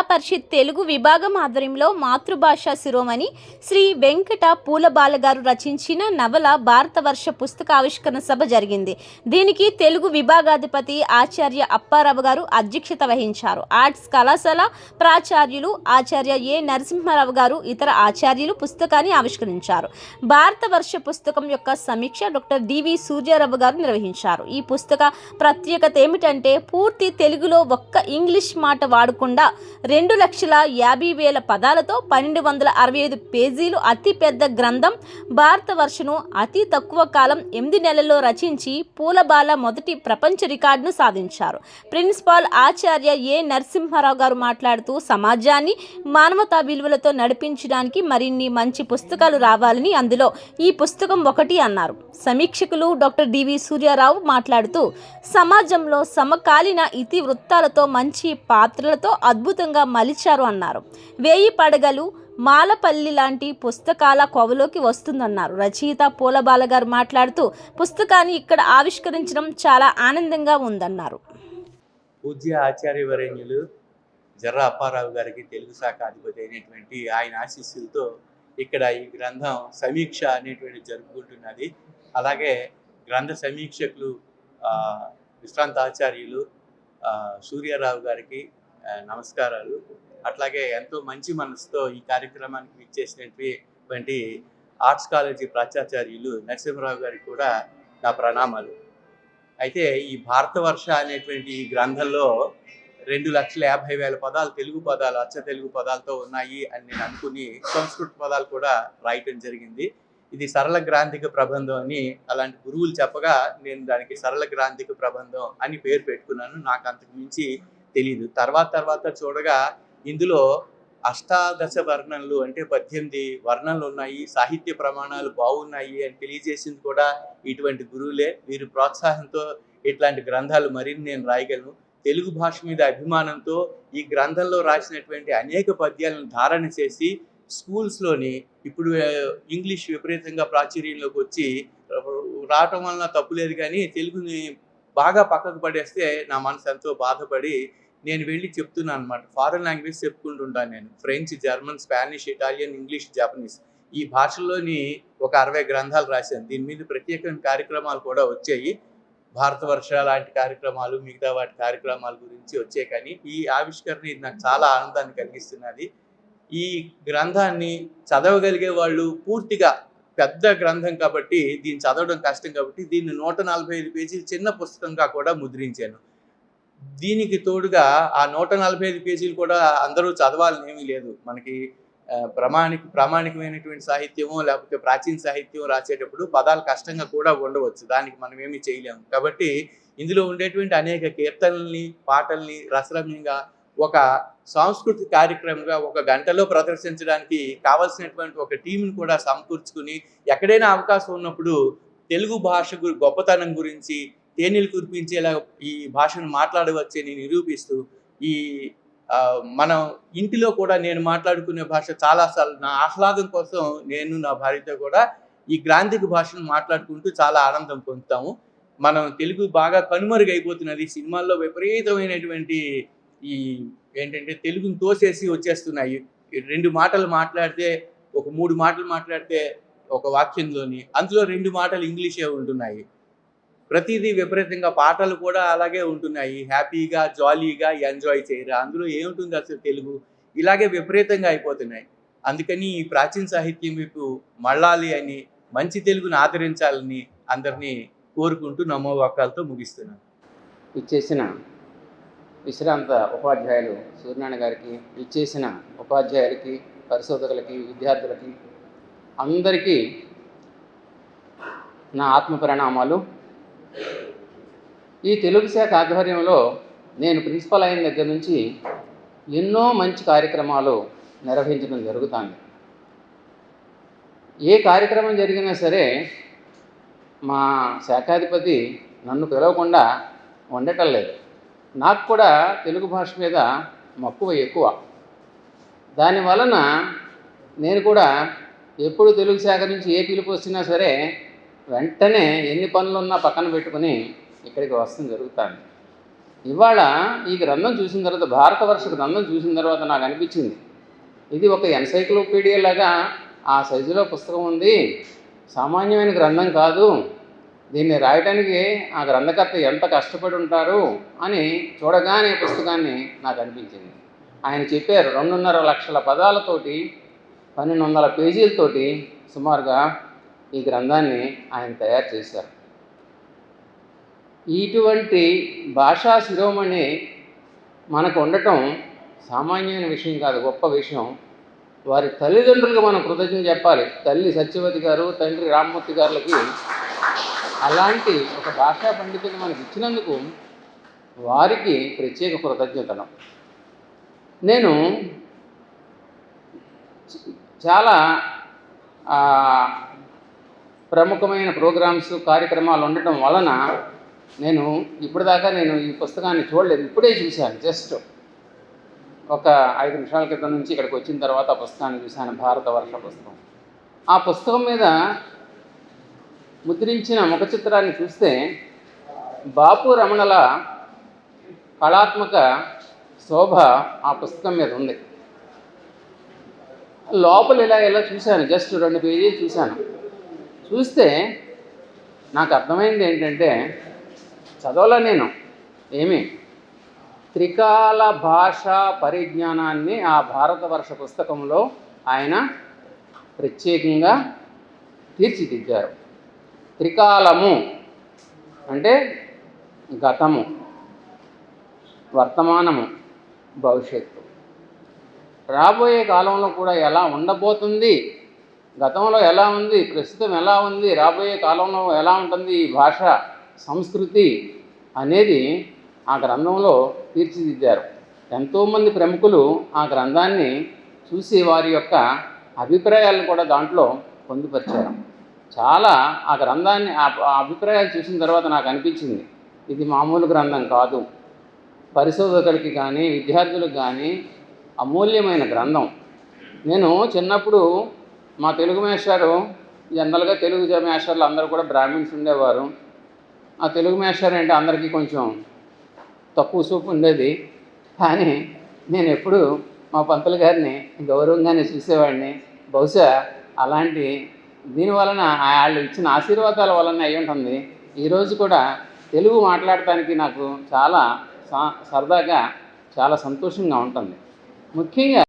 పరిషత్ తెలుగు విభాగం ఆధ్వర్యంలో మాతృభాష శిరోమణి శ్రీ వెంకట పూలబాల గారు రచించిన నవల భారతవర్ష పుస్తక ఆవిష్కరణ సభ జరిగింది. దీనికి తెలుగు విభాగాధిపతి ఆచార్య అప్పారావు గారు అధ్యక్షత వహించారు. ఆర్ట్స్ కళాశాల ప్రాచార్యులు ఆచార్య ఏ నరసింహారావు గారు ఇతర ఆచార్యులు పుస్తకాన్ని ఆవిష్కరించారు. భారతవర్ష పుస్తకం యొక్క సమీక్ష డాక్టర్ డివి సూర్యారావు గారు నిర్వహించారు. ఈ పుస్తక ప్రత్యేకత ఏమిటంటే పూర్తి తెలుగులో ఒక్క ఇంగ్లీష్ మాట వాడకుండా 2,50,000 పదాలతో 1,265 పేజీలు అతి పెద్ద గ్రంథం భారతవర్షను అతి తక్కువ కాలం 8 నెలల్లో రచించి పూలబాల మొదటి ప్రపంచ రికార్డును సాధించారు. ప్రిన్సిపాల్ ఆచార్య ఏ నరసింహారావు గారు మాట్లాడుతూ సమాజాన్ని మానవతా విలువలతో నడిపించడానికి మరిన్ని మంచి పుస్తకాలు రావాలని, అందులో ఈ పుస్తకం ఒకటి అన్నారు. సమీక్షకులు డాక్టర్ డివి సూర్యారావు మాట్లాడుతూ సమాజంలో సమకాలీన ఇతివృత్తాలతో మంచి పాత్రలతో అద్భుతంగా మలిచారు అన్నారు. 1000 పడగలు మాలపల్లి లాంటి పుస్తకాల కోవలోకి వస్తుందన్నారు. రచయిత పూలబాల గారు మాట్లాడుతూ పుస్తకాన్ని ఇక్కడ ఆవిష్కరించడం చాలా ఆనందంగా ఉందన్నారు. పూజ్య ఆచార్యవరేణ్యులు జర్రా అప్పారావు గారికి తెలుగు శాఖ అధిపతి అయినటువంటి ఆయన ఆశీస్సులతో ఇక్కడ ఈ గ్రంథం సమీక్ష అనేటువంటి జరుపుకుంటున్నది. అలాగే గ్రంథ సమీక్షకులు విశ్రాంత ఆచార్యులు సూర్యారావు గారికి నమస్కారాలు. అట్లాగే ఎంతో మంచి మనసుతో ఈ కార్యక్రమానికి ఇచ్చేసినటువంటి ఆర్ట్స్ కాలేజీ ప్రాచార్యులు నరసింహరావు గారికి కూడా నా ప్రణామాలు. అయితే ఈ భారతవర్ష అనేటువంటి ఈ గ్రంథంలో 2,50,000 పదాలు తెలుగు పదాలు, అచ్చ తెలుగు పదాలతో ఉన్నాయి అని నేను అనుకుని సంస్కృత పదాలు కూడా రాయటం జరిగింది. ఇది సరళ గ్రాంధిక ప్రబంధం అని అలాంటి గురువులు చెప్పగా నేను దానికి సరళ గ్రాంధిక ప్రబంధం అని పేరు పెట్టుకున్నాను. నాకు అంతకు మించి తెలియదు. తర్వాత చూడగా ఇందులో 18 వర్ణనలు అంటే 18 వర్ణనలు ఉన్నాయి, సాహిత్య ప్రమాణాలు బాగున్నాయి అని తెలియజేసింది కూడా ఇటువంటి గురువులే. వీరి ప్రోత్సాహంతో ఇట్లాంటి గ్రంథాలు మరిన్ని నేను రాయగలను. తెలుగు భాష మీద అభిమానంతో ఈ గ్రంథంలో రాసినటువంటి అనేక పద్యాలను ధారణ చేసి స్కూల్స్లోని ఇప్పుడు ఇంగ్లీష్ విపరీతంగా ప్రాచుర్యంలోకి వచ్చి రావటం వలన తప్పులేదు, కానీ తెలుగుని బాగా పక్కకు పడేస్తే నా మనసు ఎంతో బాధపడి నేను వెళ్ళి చెప్తున్నాను అనమాట. ఫారెన్ లాంగ్వేజ్ చెప్పుకుంటుంటాను నేను. French, German, Spanish, Italian, English, Japanese ఈ భాషల్లోని ఒక 60 గ్రంథాలు రాశాను. దీని మీద ప్రత్యేకమైన కార్యక్రమాలు కూడా వచ్చాయి. భారతవర్ష లాంటి కార్యక్రమాలు, మిగతా వాటి కార్యక్రమాల గురించి వచ్చాయి. కానీ ఈ ఆవిష్కరణ ఇది నాకు చాలా ఆనందాన్ని కలిగిస్తున్నది. ఈ గ్రంథాన్ని చదవగలిగే వాళ్ళు పూర్తిగా పెద్ద గ్రంథం కాబట్టి దీన్ని చదవడం కష్టం కాబట్టి దీన్ని 145 పేజీలు చిన్న పుస్తకంగా కూడా ముద్రించాను. దీనికి తోడుగా ఆ 145 పేజీలు కూడా అందరూ చదవాలని ఏమీ లేదు. మనకి ప్రామాణికమైనటువంటి సాహిత్యమో లేకపోతే ప్రాచీన సాహిత్యం రాసేటప్పుడు పదాలు కష్టంగా కూడా ఉండవచ్చు. దానికి మనం ఏమీ చేయలేము. కాబట్టి ఇందులో ఉండేటువంటి అనేక కీర్తనల్ని, పాటల్ని రసరమ్యంగా ఒక సాంస్కృతిక కార్యక్రమంగా 1 గంటలో ప్రదర్శించడానికి కావాల్సినటువంటి ఒక టీంని కూడా సమకూర్చుకుని ఎక్కడైనా అవకాశం ఉన్నప్పుడు తెలుగు భాష గొప్పతనం గురించి తేనెలు కురిపించేలా ఈ భాషను మాట్లాడవచ్చని నిరూపిస్తూ ఈ మనం ఇంటిలో కూడా నేను మాట్లాడుకునే భాష చాలాసార్లు నా ఆహ్లాదం కోసం నేను నా భార్యతో కూడా ఈ గ్రాంధిక భాషను మాట్లాడుకుంటూ చాలా ఆనందం పొందుతాము. మనం తెలుగు బాగా కనుమరుగైపోతున్నది. సినిమాల్లో విపరీతమైనటువంటి ఈ ఏంటంటే తెలుగుని తోసేసి వచ్చేస్తున్నాయి. 2 మాటలు మాట్లాడితే 3 మాటలు మాట్లాడితే ఒక వాక్యంలోని అందులో 2 మాటలు ఇంగ్లీషే ఉంటున్నాయి. ప్రతిదీ విపరీతంగా పాటలు కూడా అలాగే ఉంటున్నాయి. హ్యాపీగా, జాలీగా ఎంజాయ్ చేయరా, అందులో ఏముంటుంది అసలు తెలుగు? ఇలాగే విపరీతంగా అయిపోతున్నాయి. అందుకని ఈ ప్రాచీన సాహిత్యం వైపు మళ్ళాలి అని, మంచి తెలుగుని ఆదరించాలని అందరినీ కోరుకుంటూ నమోవాకాలతో ముగిస్తున్నాను. ఇచ్చేసిన విశ్రాంత ఉపాధ్యాయులు సూర్యనారాయణ గారికి, ఇచ్చేసిన ఉపాధ్యాయులకి, పరిశోధకులకి, విద్యార్థులకి అందరికీ నా ఆత్మ ప్రణామాలు. ఈ తెలుగు శాఖ ఆధ్వర్యంలో నేను ప్రిన్సిపల్ అయిన దగ్గర నుంచి ఎన్నో మంచి కార్యక్రమాలు నిర్వహించడం జరుగుతుంది. ఏ కార్యక్రమం జరిగినా సరే మా శాఖాధిపతి నన్ను పిలవకుండా ఉండటం లేదు. నాకు కూడా తెలుగు భాష మీద మక్కువ ఎక్కువ. దానివలన నేను కూడా ఎప్పుడు తెలుగు శాఖ నుంచి ఏ పిలుపు వచ్చినా సరే వెంటనే ఎన్ని పనులున్నా పక్కన పెట్టుకుని ఇక్కడికి వస్తుంది జరుగుతుంది. ఇవాళ ఈ గ్రంథం చూసిన తర్వాత, భారతవర్ష గ్రంథం చూసిన తర్వాత నాకు అనిపించింది, ఇది ఒక ఎన్సైక్లోపీడియా లాగా ఆ సైజులో పుస్తకం ఉంది, సామాన్యమైన గ్రంథం కాదు, దీన్ని రాయటానికి ఆ గ్రంథకర్త ఎంత కష్టపడి ఉంటారు అని చూడగానే పుస్తకాన్ని నాకు అనిపించింది. ఆయన చెప్పారు 2.5 లక్షల పదాలతోటి 1200 పేజీలతోటి సుమారుగా ఈ గ్రంథాన్ని ఆయన తయారు చేశారు. ఇటువంటి భాషా శిరోమణి మనకు ఉండటం సామాన్యమైన విషయం కాదు, గొప్ప విషయం. వారి తల్లిదండ్రులకు మనం కృతజ్ఞత చెప్పాలి. తల్లి సత్యవతి గారు, తండ్రి రామ్మూర్తి గారులకి అలాంటి ఒక భాషా పండితుని మనకి ఇచ్చినందుకు వారికి ప్రత్యేక కృతజ్ఞతలు. నేను చాలా ప్రముఖమైన ప్రోగ్రామ్స్, కార్యక్రమాలు ఉండటం వలన ఇప్పటిదాకా నేను ఈ పుస్తకాన్ని చూడలేదు, ఇప్పుడే చూశాను. జస్ట్ ఒక 5 నిమిషాల క్రితం నుంచి ఇక్కడికి వచ్చిన తర్వాత ఆ పుస్తకాన్ని చూశాను, భారతవర్ష పుస్తకం. ఆ పుస్తకం మీద ముద్రించిన ముఖ చిత్రాన్ని చూస్తే బాపు రమణల కళాత్మక శోభ ఆ పుస్తకం మీద ఉంది. లోపల ఇలా చూశాను, జస్ట్ 2 పేజీలు చూశాను. చూస్తే నాకు అర్థమైంది ఏంటంటే, చదవలా నేను ఏమీ, త్రికాల భాషా పరిజ్ఞానాన్ని ఆ భారతవర్ష పుస్తకంలో ఆయన ప్రత్యేకంగా తీర్చిదిద్దారు. త్రికాలము అంటే గతము, వర్తమానము, భవిష్యత్తు. రాబోయే కాలంలో కూడా ఎలా ఉండబోతుంది, గతంలో ఎలా ఉంది, ప్రస్తుతం ఎలా ఉంది, రాబోయే కాలంలో ఎలా ఉంటుంది ఈ భాష, సంస్కృతి అనేది ఆ గ్రంథంలో తీర్చిదిద్దారు. ఎంతోమంది ప్రముఖులు ఆ గ్రంథాన్ని చూసి వారి యొక్క అభిప్రాయాలను కూడా దాంట్లో పొందుపరిచారు. చాలా ఆ గ్రంథాన్ని ఆ అభిప్రాయాలు చూసిన తర్వాత నాకు అనిపించింది, ఇది మామూలు గ్రంథం కాదు, పరిశోధకులకి కానీ విద్యార్థులకు కానీ అమూల్యమైన గ్రంథం. నేను చిన్నప్పుడు మా తెలుగు మేస్టారు, జనరల్గా తెలుగు మేస్టర్లు అందరూ కూడా బ్రాహ్మిన్స్ ఉండేవారు. ఆ తెలుగు మేస్టర్ అంటే అందరికీ కొంచెం తక్కువ చూపు ఉండేది. కానీ నేను ఎప్పుడు మా పంతులు గారిని గౌరవంగానే చూసేవాడిని. బహుశా అలాంటి దీనివలన వాళ్ళు ఇచ్చిన ఆశీర్వాదాల వలన అయి ఉంటుంది ఈరోజు కూడా తెలుగు మాట్లాడటానికి నాకు చాలా సరదాగా, చాలా సంతోషంగా ఉంటుంది. ముఖ్యంగా